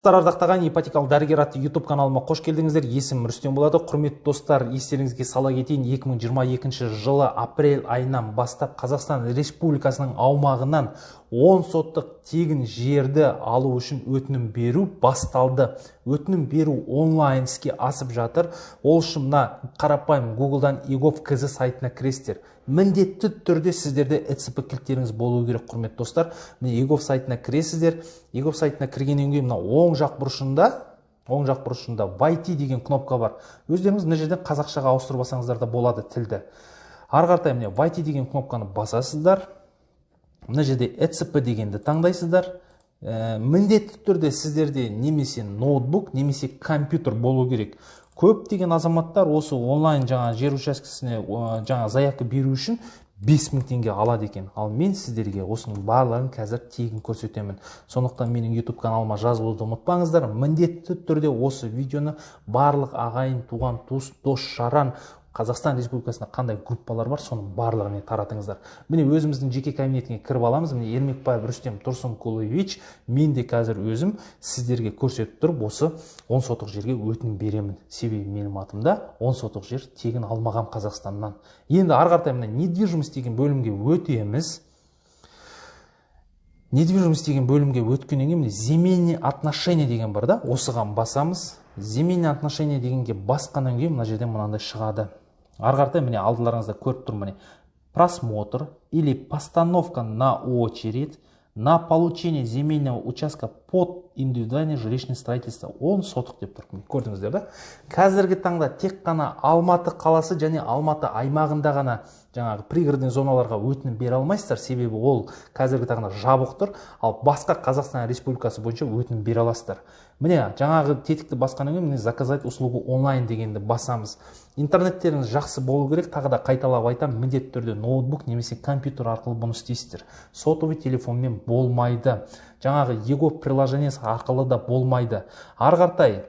Ардақтаған ипотекалық дәрігер атты YouTube каналыма қош келдіңіздер. Есімім Рүстем болады. Құрметті достар, естеріңізге сала кетейін, 2022 жылы апрель айынан бастап Қазақстан Республикасының аумағынан 10 соттық тегін жерді алу үшін өтінім беру басталды. Өтінім беру онлайн іске асып жатыр. Ол үшін мына қарапайым Google'дан egov.kz сайтына кіресіздер. Міндетті түрде сіздерде ECP кілттеріңіз болуы керек, құрметті достар. Міне egov сайтына кіресіздер. egov сайтына кіргеннен кейін мына оң жақ бұрышында YT деген кнопка бар. Өздеріңіз мына жерден қазақшаға ауыстырып алсаңыздар да болады тілді. Ары қаратай міне YT деген кнопканы басасыздар. Мына жерде ECP дегенді таңдайсыздар. Міндетті түрде сіздерде немесе ноутбук, немесе компьютер болу керек. Көптеген азаматтар осы онлайн жер учаскесіне заявка беру үшін 5000 теңге алады екен. Ал мен сіздерге осының барлығын қазір тегін көрсетемін. Сондықтан менің YouTube каналыма жазылуды ұмытпаңыздар. Міндетті түрде осы видеоны барлық ағайын, туған, туыс, дос, жаран Қазақстан Республикасында қандай группалар бар, соның барлығына таратыңыздар. Міне өзіміздің жеке кабинетіне кіріп аламыз. Міне Ермекбаев Рүстем Тұрсынқұлович, мен де қазір өзім сіздерге көрсетіп тұрып, осы 10 сотық жерге өтінім беремін. Себебі менің атымда 10 сотық жер тегін алмаған Қазақстаннан. Енді ары қаратай мына недвижимость деген бөлімге өтеміз. Недвижимость деген бөлімге өткеннен кейін земельные отношения деген бар да, осыған басамыз. Земельные отношения дегенге басқаннан кейін мына жерден мынандай шығады. Ары қаратай міне алдыларыңызда көріп тұрмын, просмотр или постановка на очередь на получение земельного участка под индивидуальное жилищное строительство 10 сотық деп тұр. Көрдіңіздер да? Қазіргі таңда тек қана Алматы қаласы және Алматы аймағында ғана жаңағы пригородный зоналарға өтінім бере алмайсыздар, себебі ол қазіргі таңда жабық тұр, ал басқа Қазақстан Республикасы бойынша өтінім бере аласыздар. Міне жаңағы тетікті басқаннан кейін заказать услугу онлайн дегенді басамыз. Интернеттеріңіз жақсы болу керек, тағы да қайталап айтам, міндетті түрде ноутбук немесе компьютер арқылы бұны істейсіздер. Сотовый телефонмен болмайды. Жаңағы egov приложениесі арқылы да болмайды. Ары қаратай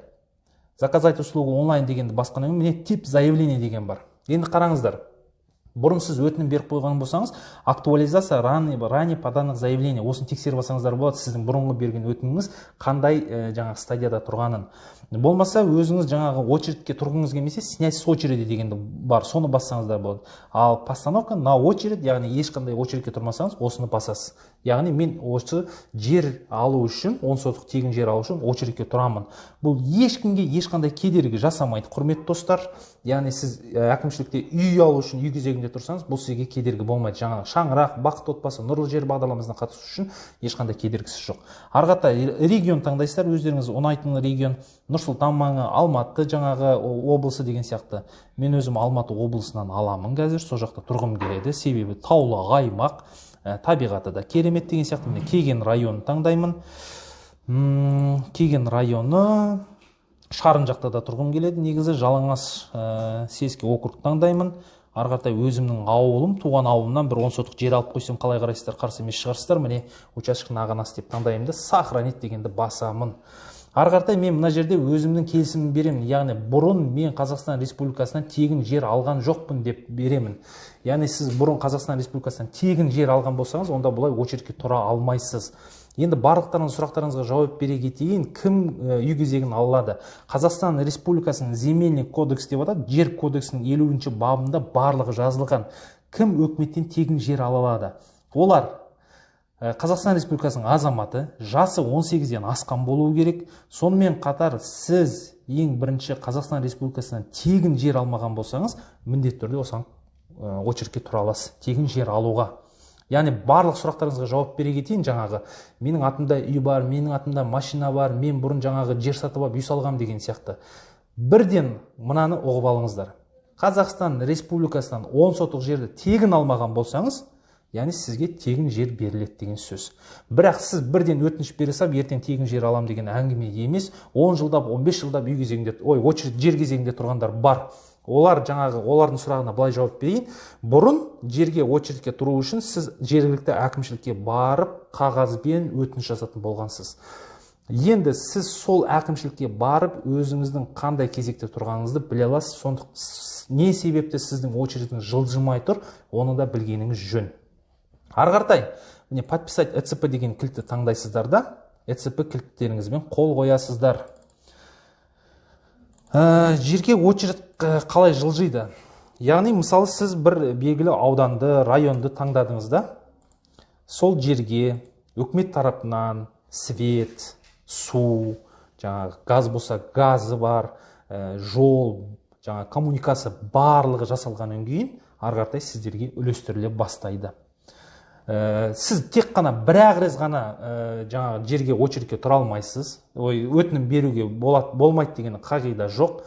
заказать услугу онлайн дегенді басқаннан кейін міне тип заявление деген бар. Енді қараңыздар. Бұрын сіз өтінім беріп қойған болсаңыз, актуализация ранее поданных заявление. Осыны тексеріп алсаңыздар болады, сіздің бұрынғы берген өтініміңіз қандай жаңағы стадияда тұрғанын. Болмаса өзіңіз жаңағы очередке тұрғыңыз келмесе, снять с очереди дегенді бар, соны бассаңыздар болады. Ал постановка на очередь, яғни ешқандай очередке тұрмасаңыз, осыны басасыз. Яғни мен осы жер алу үшін, 10 сотық тегін жер алу үшін очередке тұрамын. Бұл ешкімге ешқандай кедергі жасамайды, құрметті достар. Яғни сіз әкімшілікте үй алу үшін үй кезегінде тұрсаңыз, бұл сізге кедергі болмайды. Жаңағы шаңырақ, бақыт отбасы, нұрлы жер бағдарламасына қатысу үшін ешқандай кедергісі жоқ. Ары қаратай регион таңдайсыздар, өздеріңіз ұнайтын регион. Нұрсұлтан маңы, Алматы жаңағы облысы деген сияқты. Мен өзім Алматы облысынан аламын қазір, сол жақта тұрғым келеді, себебі таулы аймақ, табиғаты да керемет деген сияқты. Кеген районын таңдаймын. Кеген районы Шарын жақта да тұрғым келеді. Негізі Жалаңаш сельский округ таңдаймын. Ары қаратай өзімнің ауылым, туған ауылымнан бір 10 сотық жер алып қойсам қалай қарайсыздар, қарсы емес шығарсыздар. Міне учаскені ағанасы деп таңдаймын, сохранить дегенді басамын. Ары қаратай мен мына жерде өзімнің келісімін беремін. Яғни бұрын мен Қазақстан Республикасынан тегін жер алған жоқпын деп беремін. Яғни сіз бұрын Қазақстан Республикасынан тегін жер алған болсаңыз, онда бұлай очередке тұра алмайсыз. Енді барлықтарыңыз сұрақтарыңызға жауап бере кетейін. Кім үй кезегін алады? Қазақстан Республикасының земельный кодекс деп атады, жер кодексінің 50-ші бабында барлығы жазылған. Кім өкіметтен тегін жер ала алады? Олар Қазақстан Республикасының азаматы, жасы 18-ден асқан болуы керек. Сонымен қатар сіз ең бірінші Қазақстан Республикасынан тегін жер алмаған болсаңыз, міндетті түрде осыған очередке тұра аласыз, тегін жер алуға. Яғни барлық сұрақтарыңызға жауап бере кетейін. Жаңағы менің атымда үй бар, менің атымда машина бар, мен бұрын жаңағы жер сатып алып үй салғам деген сияқты. Бірден мынаны ұғып алыңыздар. Қазақстан Республикасынан 10 сотық жерді тегін алмаған болсаңыз, яғни сізге тегін жер беріледі деген сөз. Бірақ сіз бірден өтініш бере салып, ертең тегін жер алам деген әңгіме емес. 10 жылдап, 15 жылдап үй кезегінде, очередь жер кезегінде тұрғандар бар. Олардың сұрағына былай жауап берейін. Бұрын жерге очередке тұру үшін сіз жергілікті әкімшілікке барып, қағазбен өтініш жасатын болғансыз. Енді сіз сол әкімшілікке барып, өзіңіздің қандай кезекте тұрғаныңызды біле аласыз. Не себепті сіздің очередіңіз жылжымай тұр, оны да білгеніңіз жөн. Ары қаратай, міне подписать ECP деген кілтті таңдайсыздар да, ECP кілттеріңізбен қол қоясыздар. Жерге очередь қалай жылжиды? Яғни, мысалы, сіз бір белгілі ауданды, районды таңдадыңыз да, сол жерге үкімет тарапынан свет, су, жаңағы газ болса газы бар, жол, жаңа коммуникация барлығы жасалғаннан кейін ары қаратай сіздерге үлестіріле бастайды. Сіз тек қана бір-ақ рет ғана жаңағы жерге очередьке тұра алмайсыз. Өтінім беруге болмайды деген қағида жоқ.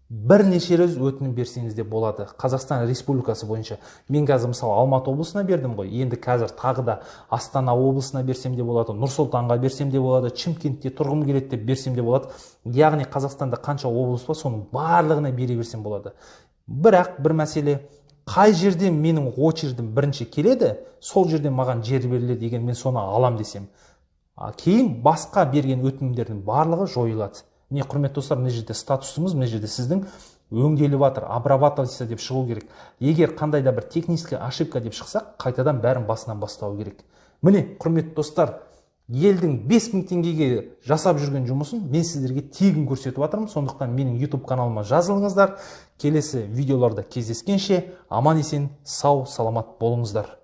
Бірнеше рет өтінім берсеңіз де болады. Қазақстан Республикасы бойынша. Мен қазір мысалы Алматы облысына бердім ғой. Енді қазір тағы да Астана облысына берсем де болады, Нұр-Сұлтанға берсем де болады, Шымкентте тұрғым келеді деп берсем де болады. Яғни Қазақстанда қанша облыс бар, соның барлығына бере берсем болады. Бірақ бір мәселе, қай жерде менің очередім бірінші келеді, сол жерде маған жер беріледі деген мен соны алам десем, кейін басқа берген өтінімдердің барлығы жойылады. Не, құрметті достар, мына жерде статусымыз, мына жерде сіздің өңделіп жатыр, обрабатывается деп шығу керек. Егер қандай да бір техническая ошибка деп шықсақ, қайтадан бәрін басынан бастау керек. Міне, құрметті достар, елдің 5000 теңгеге жасап жүрген жұмысын мен сіздерге тегін көрсетіп жатырмын. Сондықтан менің YouTube каналыма жазылыңыздар. Келесі видеоларда кездескенше аман есен, сау, саламат болыңыздар.